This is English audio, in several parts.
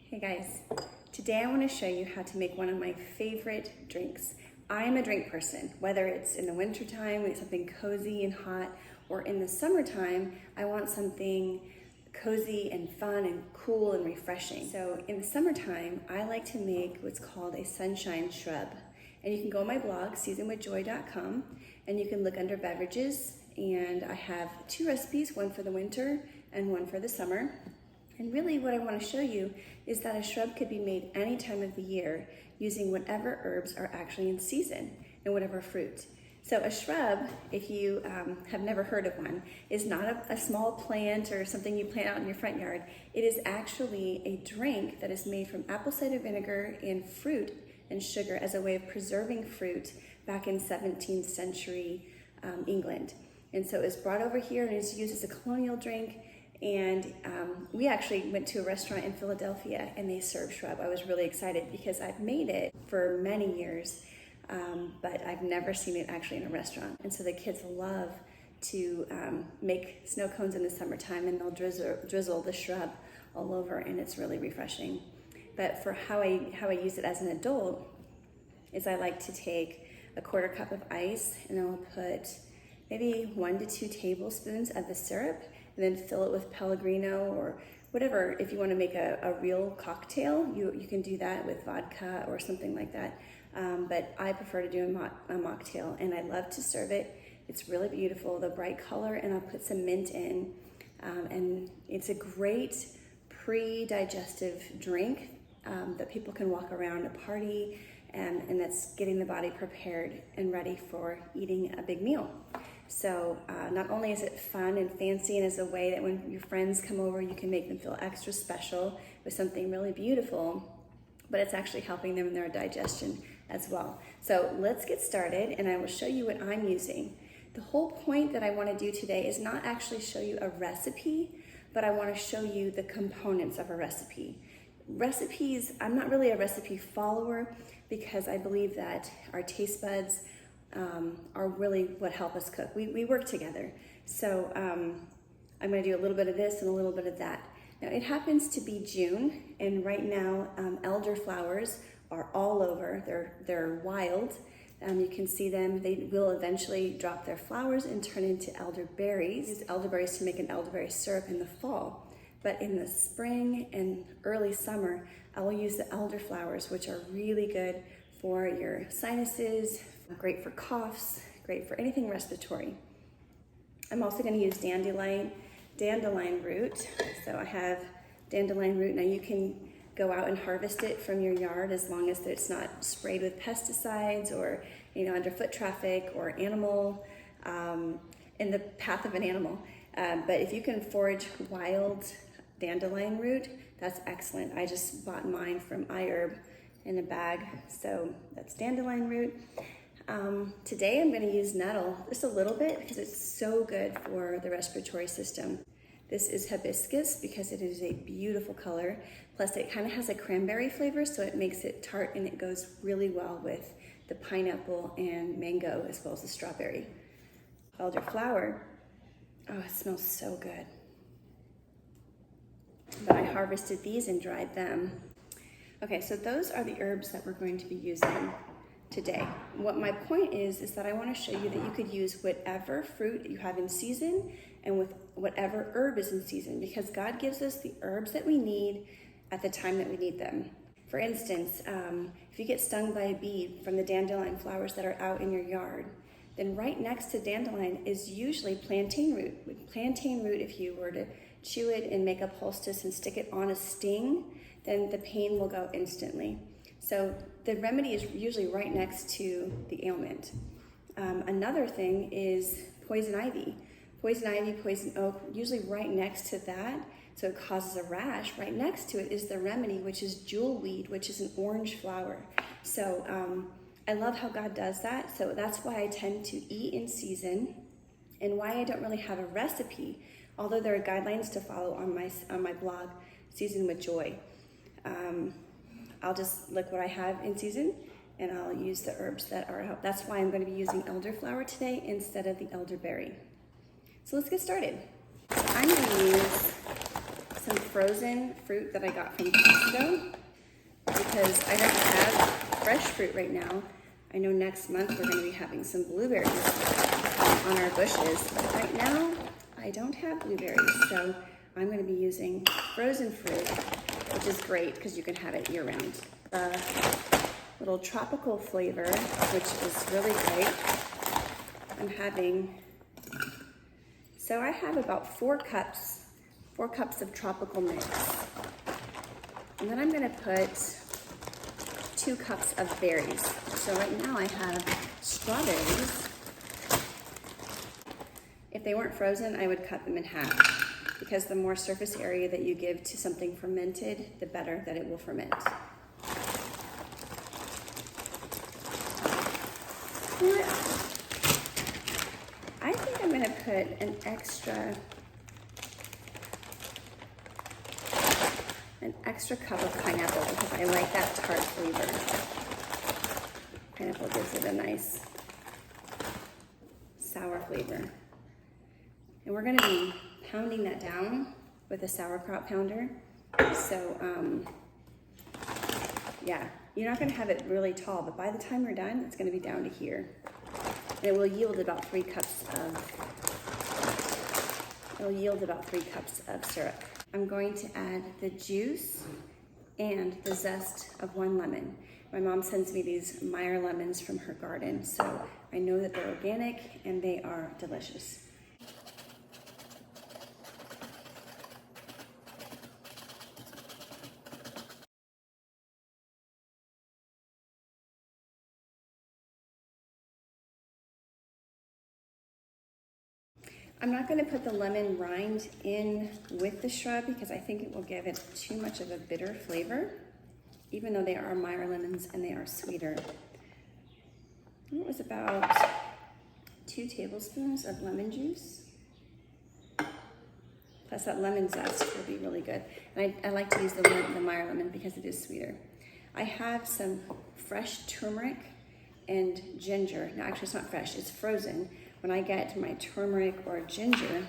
Hey guys, today I want to show you how to make one of my favorite drinks. I'm a drink person, whether it's in the wintertime, with something cozy and hot, or in the summertime, I want something cozy and fun and cool and refreshing. So in the summertime, I like to make what's called a sunshine shrub. And you can go on my blog, seasonwithjoy.com, and you can look under beverages, and I have two recipes, one for the winter and one for the summer. And really what I want to show you is that a shrub could be made any time of the year using whatever herbs are actually in season and whatever fruit. So a shrub, if you have never heard of one, is not a small plant or something you plant out in your front yard. It is actually a drink that is made from apple cider vinegar and fruit and sugar as a way of preserving fruit back in 17th century England. And so it was brought over here and is used as a colonial drink. And we actually went to a restaurant in Philadelphia and they served shrub. I was really excited because I've made it for many years, but I've never seen it actually in a restaurant. And so the kids love to make snow cones in the summertime, and they'll drizzle the shrub all over, and it's really refreshing. But for how I use it as an adult is I like to take a quarter cup of ice, and I'll put maybe 1 to 2 tablespoons of the syrup, and then fill it with Pellegrino or whatever. If you want to make a real cocktail, you can do that with vodka or something like that. But I prefer to do a mocktail, and I love to serve it. It's really beautiful, the bright color, and I'll put some mint in. And it's a great pre-digestive drink that people can walk around a party, and that's getting the body prepared and ready for eating a big meal. So not only is it fun and fancy, and is a way that when your friends come over, you can make them feel extra special with something really beautiful, but it's actually helping them in their digestion as well. So let's get started, and I will show you what I'm using. The whole point that I want to do today is not actually show you a recipe, but I want to show you the components of a recipe. Recipes, I'm not really a recipe follower because I believe that our taste buds are really what help us cook. We work together. So I'm going to do a little bit of this and a little bit of that. Now it happens to be June, and right now elderflowers are all over. They're wild. You can see them. They will eventually drop their flowers and turn into elderberries. Use elderberries to make an elderberry syrup in the fall. But in the spring and early summer, I will use the elderflowers, which are really good for your sinuses, great for coughs, great for anything respiratory. I'm also going to use dandelion root. So I have dandelion root. Now you can go out and harvest it from your yard as long as it's not sprayed with pesticides or under foot traffic or animal in the path of an animal. But if you can forage wild dandelion root, that's excellent. I just bought mine from iHerb in a bag. So that's dandelion root. Today I'm going to use nettle just a little bit because it's so good for the respiratory system. This is hibiscus because it is a beautiful color. Plus it kind of has a cranberry flavor, so it makes it tart, and it goes really well with the pineapple and mango as well as the strawberry. Elderflower, oh, it smells so good. But I harvested these and dried them. Okay, so those are the herbs that we're going to be using today. What my point is that I want to show you that you could use whatever fruit you have in season and with whatever herb is in season, because God gives us the herbs that we need at the time that we need them. For instance, if you get stung by a bee from the dandelion flowers that are out in your yard, then right next to dandelion is usually plantain root. With plantain root, if you were to chew it and make a poultice and stick it on a sting, then the pain will go instantly. So the remedy is usually right next to the ailment. Another thing is poison ivy. Poison ivy, poison oak, usually right next to that, so it causes a rash. Right next to it is the remedy, which is jewelweed, which is an orange flower. So I love how God does that. So that's why I tend to eat in season, and why I don't really have a recipe, although there are guidelines to follow on my blog, Season with Joy. I'll just look what I have in season, and I'll use the herbs that are out. That's why I'm going to be using elderflower today instead of the elderberry. So let's get started. I'm going to use some frozen fruit that I got from Costco because I don't have fresh fruit right now. I know next month we're going to be having some blueberries on our bushes, but right now I don't have blueberries, so I'm going to be using frozen fruit, which is great because you can have it year-round. Little tropical flavor, which is really great. I'm having, so I have about 4 cups of tropical mix. And then I'm gonna put 2 cups of berries. So right now I have strawberries. If they weren't frozen, I would cut them in half because the more surface area that you give to something fermented, the better that it will ferment. I think I'm gonna put an extra cup of pineapple because I like that tart flavor. Pineapple gives it a nice sour flavor. And we're gonna be pounding that down with a sauerkraut pounder. So, yeah, you're not gonna have it really tall, but by the time we're done, it's gonna be down to here. And it will yield about 3 cups of syrup. I'm going to add the juice and the zest of 1 lemon. My mom sends me these Meyer lemons from her garden, so I know that they're organic and they are delicious. I'm not going to put the lemon rind in with the shrub because I think it will give it too much of a bitter flavor, even though they are Meyer lemons and they are sweeter. It was about 2 tablespoons of lemon juice. Plus that lemon zest will be really good. And I like to use the Meyer lemon because it is sweeter. I have some fresh turmeric and ginger. No, actually it's not fresh, it's frozen. When I get my turmeric or ginger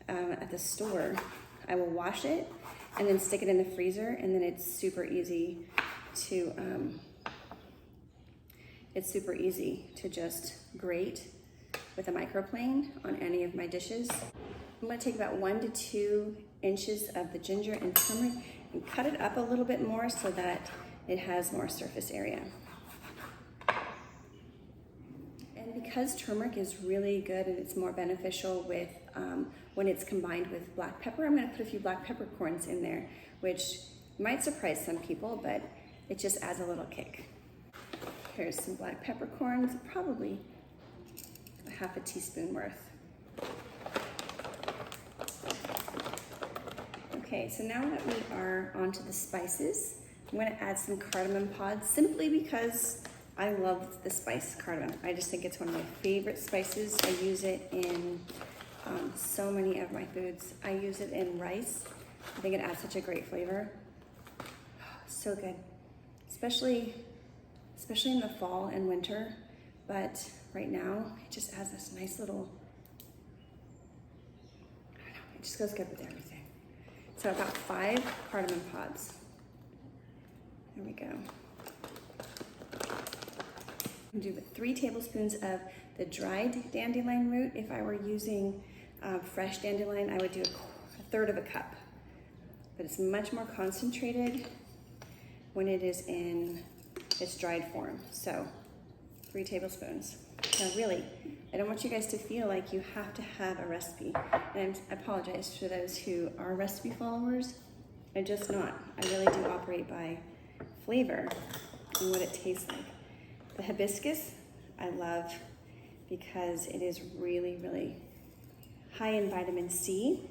at the store, I will wash it and then stick it in the freezer, and then it's super easy to just grate with a microplane on any of my dishes. I'm gonna take about 1 to 2 inches of the ginger and turmeric and cut it up a little bit more so that it has more surface area. And because turmeric is really good and it's more beneficial with when it's combined with black pepper, I'm gonna put a few black peppercorns in there, which might surprise some people, but it just adds a little kick. Here's some black peppercorns, probably a half a teaspoon worth. Okay, so now that we are onto the spices, I'm gonna add some cardamom pods simply because I love the spice cardamom. I just think it's one of my favorite spices. I use it in so many of my foods. I use it in rice. I think it adds such a great flavor. So good, especially in the fall and winter. But right now, it just adds this nice little, I don't know, it just goes good with everything. So about 5 cardamom pods. There we go. I'm gonna do 3 tablespoons of the dried dandelion root. If I were using fresh dandelion, I would do a 1/3 of a cup. But it's much more concentrated when it is in its dried form. So 3 tablespoons. Now really, I don't want you guys to feel like you have to have a recipe. And I apologize to those who are recipe followers. I'm just not. I really do operate by flavor and what it tastes like. The hibiscus, I love because it is really, really high in vitamin C.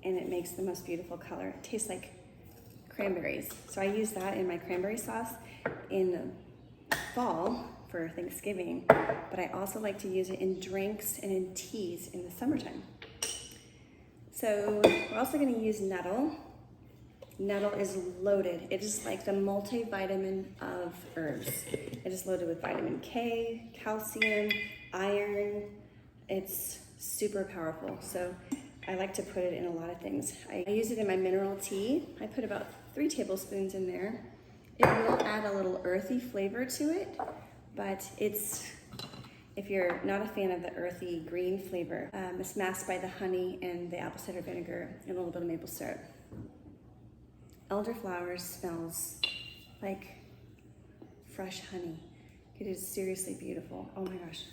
And it makes the most beautiful color. It tastes like cranberries. So I use that in my cranberry sauce in the fall for Thanksgiving, but I also like to use it in drinks and in teas in the summertime. So we're also gonna use nettle. Nettle is loaded. It is like the multivitamin of herbs. It is loaded with vitamin K, calcium, iron. It's super powerful. So I like to put it in a lot of things. I use it in my mineral tea. I put about 3 tablespoons in there. It will add a little earthy flavor to it, but if you're not a fan of the earthy green flavor, it's masked by the honey and the apple cider vinegar and a little bit of maple syrup. Elderflowers smells like fresh honey. It is seriously beautiful. Oh my gosh.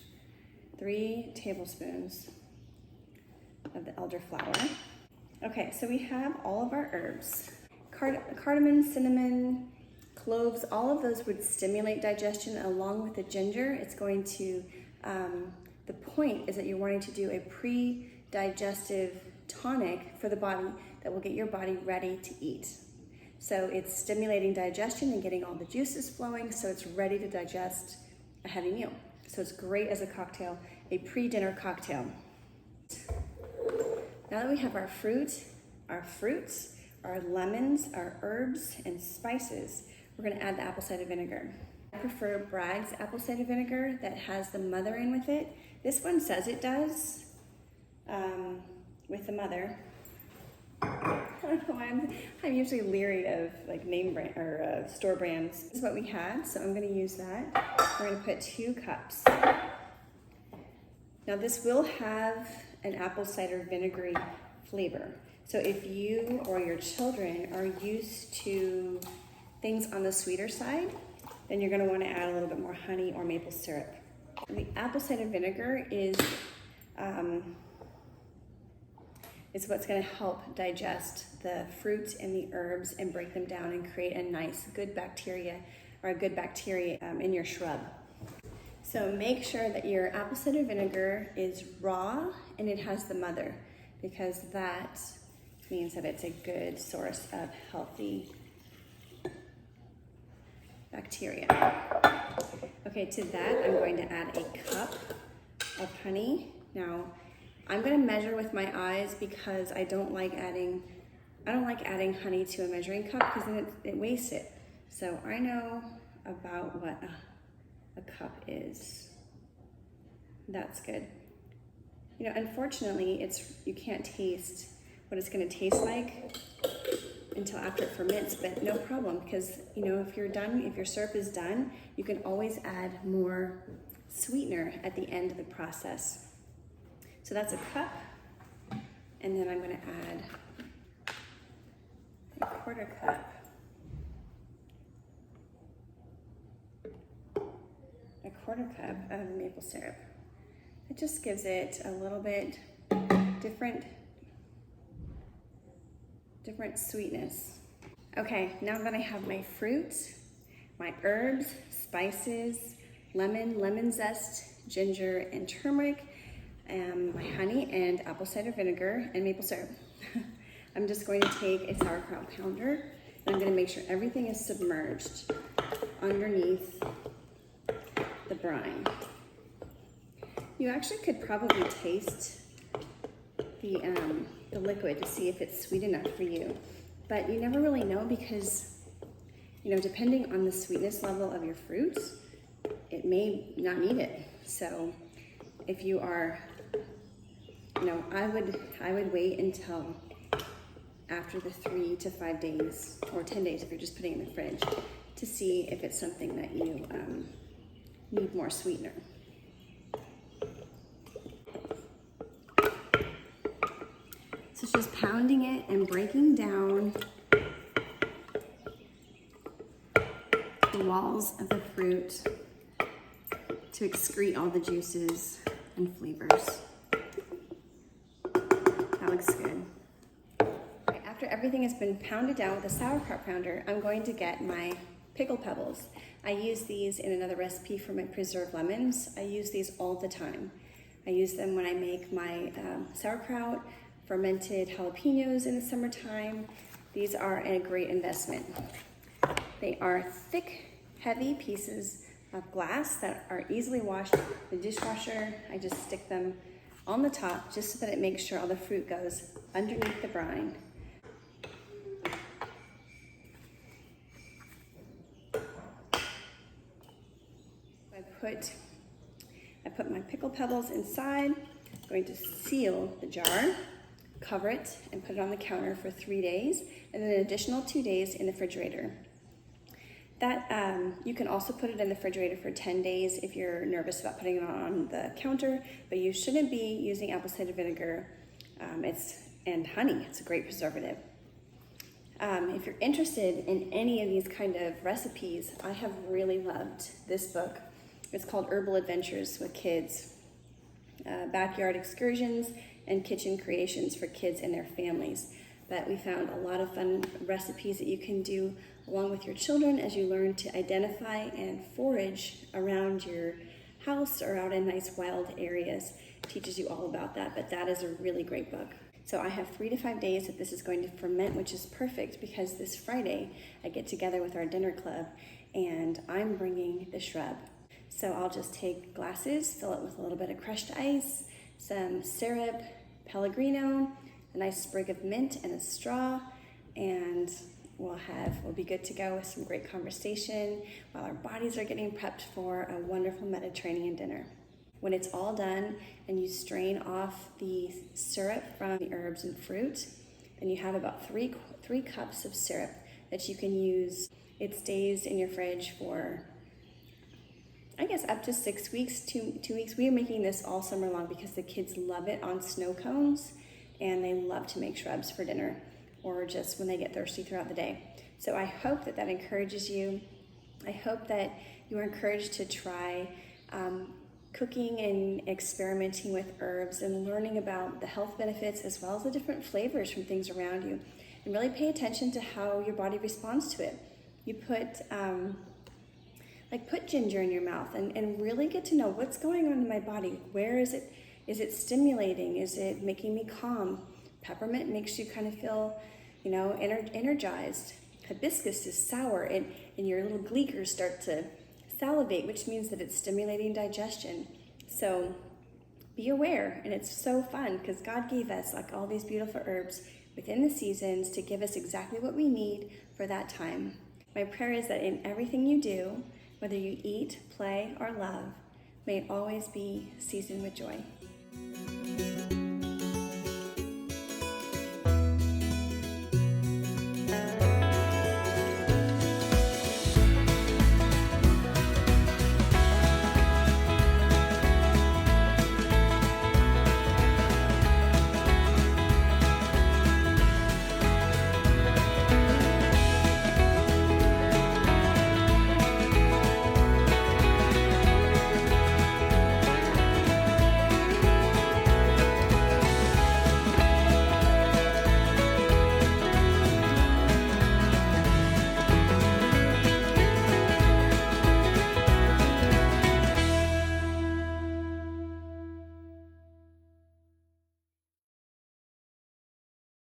3 tablespoons of the elderflower. Okay, so we have all of our herbs. Cardamom, cinnamon, cloves, all of those would stimulate digestion along with the ginger. It's going to, the point is that you're wanting to do a pre-digestive tonic for the body that will get your body ready to eat. So it's stimulating digestion and getting all the juices flowing so it's ready to digest a heavy meal. So it's great as a cocktail, a pre-dinner cocktail. Now that we have our fruits, our lemons, our herbs, and spices, we're gonna add the apple cider vinegar. I prefer Bragg's apple cider vinegar that has the mother in with it. This one says it does, with the mother. I don't know why I'm usually leery of like name brand or store brands. This is what we had, so I'm gonna use that. We're gonna put 2 cups. Now this will have an apple cider vinegary flavor. So if you or your children are used to things on the sweeter side, then you're gonna wanna add a little bit more honey or maple syrup. The apple cider vinegar is what's gonna help digest the fruits and the herbs and break them down and create a nice, good bacteria in your shrub. So make sure that your apple cider vinegar is raw and it has the mother, because that means that it's a good source of healthy bacteria. Okay, to that I'm going to add a cup of honey. Now, I'm gonna measure with my eyes because I don't like adding honey to a measuring cup because then it wastes it. So I know about what a cup is. That's good. You know, unfortunately, you can't taste what it's gonna taste like until after it ferments, but no problem, because you know, if your syrup is done, you can always add more sweetener at the end of the process. So that's a cup, and then I'm gonna add a 1/4 cup of maple syrup. It just gives it a little bit different sweetness. Okay, now that I have my fruits, my herbs, spices, lemon zest, ginger, and turmeric, my honey and apple cider vinegar and maple syrup. I'm just going to take a sauerkraut pounder and I'm going to make sure everything is submerged underneath the brine. You actually could probably taste the liquid to see if it's sweet enough for you, but you never really know because, you know, depending on the sweetness level of your fruits, it may not need it. So if you are, you know, I would wait until after the 3 to 5 days or 10 days if you're just putting it in the fridge to see if it's something that you need more sweetener. So it's just pounding it and breaking down the walls of the fruit to excrete all the juices and flavors. That looks good. After everything has been pounded down with a sauerkraut pounder, I'm going to get my pickle pebbles. I use these in another recipe for my preserved lemons. I use these all the time. I use them when I make my sauerkraut, fermented jalapenos in the summertime. These are a great investment. They are thick, heavy pieces of glass that are easily washed in the dishwasher. I just stick them on the top just so that it makes sure all the fruit goes underneath the brine. I put my pickle pebbles inside. I'm going to seal the jar cover it and put it on the counter for 3 days, and then an additional 2 days in the refrigerator. You can also put it in the refrigerator for 10 days if you're nervous about putting it on the counter, but you shouldn't be using apple cider vinegar and honey. It's a great preservative. If you're interested in any of these kind of recipes, I have really loved this book. It's called Herbal Adventures with Kids, Backyard Excursions and Kitchen Creations for Kids and their Families. But we found a lot of fun recipes that you can do along with your children as you learn to identify and forage around your house or out in nice wild areas. It teaches you all about that, but that is a really great book. So I have 3 to 5 days that this is going to ferment, which is perfect because this Friday I get together with our dinner club and I'm bringing the Shrub. So I'll just take glasses, fill it with a little bit of crushed ice, some syrup, Pellegrino, a nice sprig of mint and a straw, and we'll be good to go with some great conversation while our bodies are getting prepped for a wonderful Mediterranean dinner. When it's all done and you strain off the syrup from the herbs and fruit, then you have about three cups of syrup that you can use. It stays in your fridge for, I guess, up to 6 weeks, 2 weeks. We are making this all summer long because the kids love it on snow cones and they love to make shrubs for dinner or just when they get thirsty throughout the day. So I hope that encourages you. I hope that you are encouraged to try cooking and experimenting with herbs and learning about the health benefits as well as the different flavors from things around you, and really pay attention to how your body responds to it. You put ginger in your mouth and really get to know what's going on in my body. Where is it? Is it stimulating? Is it making me calm? Peppermint makes you kind of feel, energized. Hibiscus is sour and your little gleekers start to salivate, which means that it's stimulating digestion. So be aware, and it's so fun because God gave us all these beautiful herbs within the seasons to give us exactly what we need for that time. My prayer is that in everything you do, whether you eat, play, or love, may it always be seasoned with joy.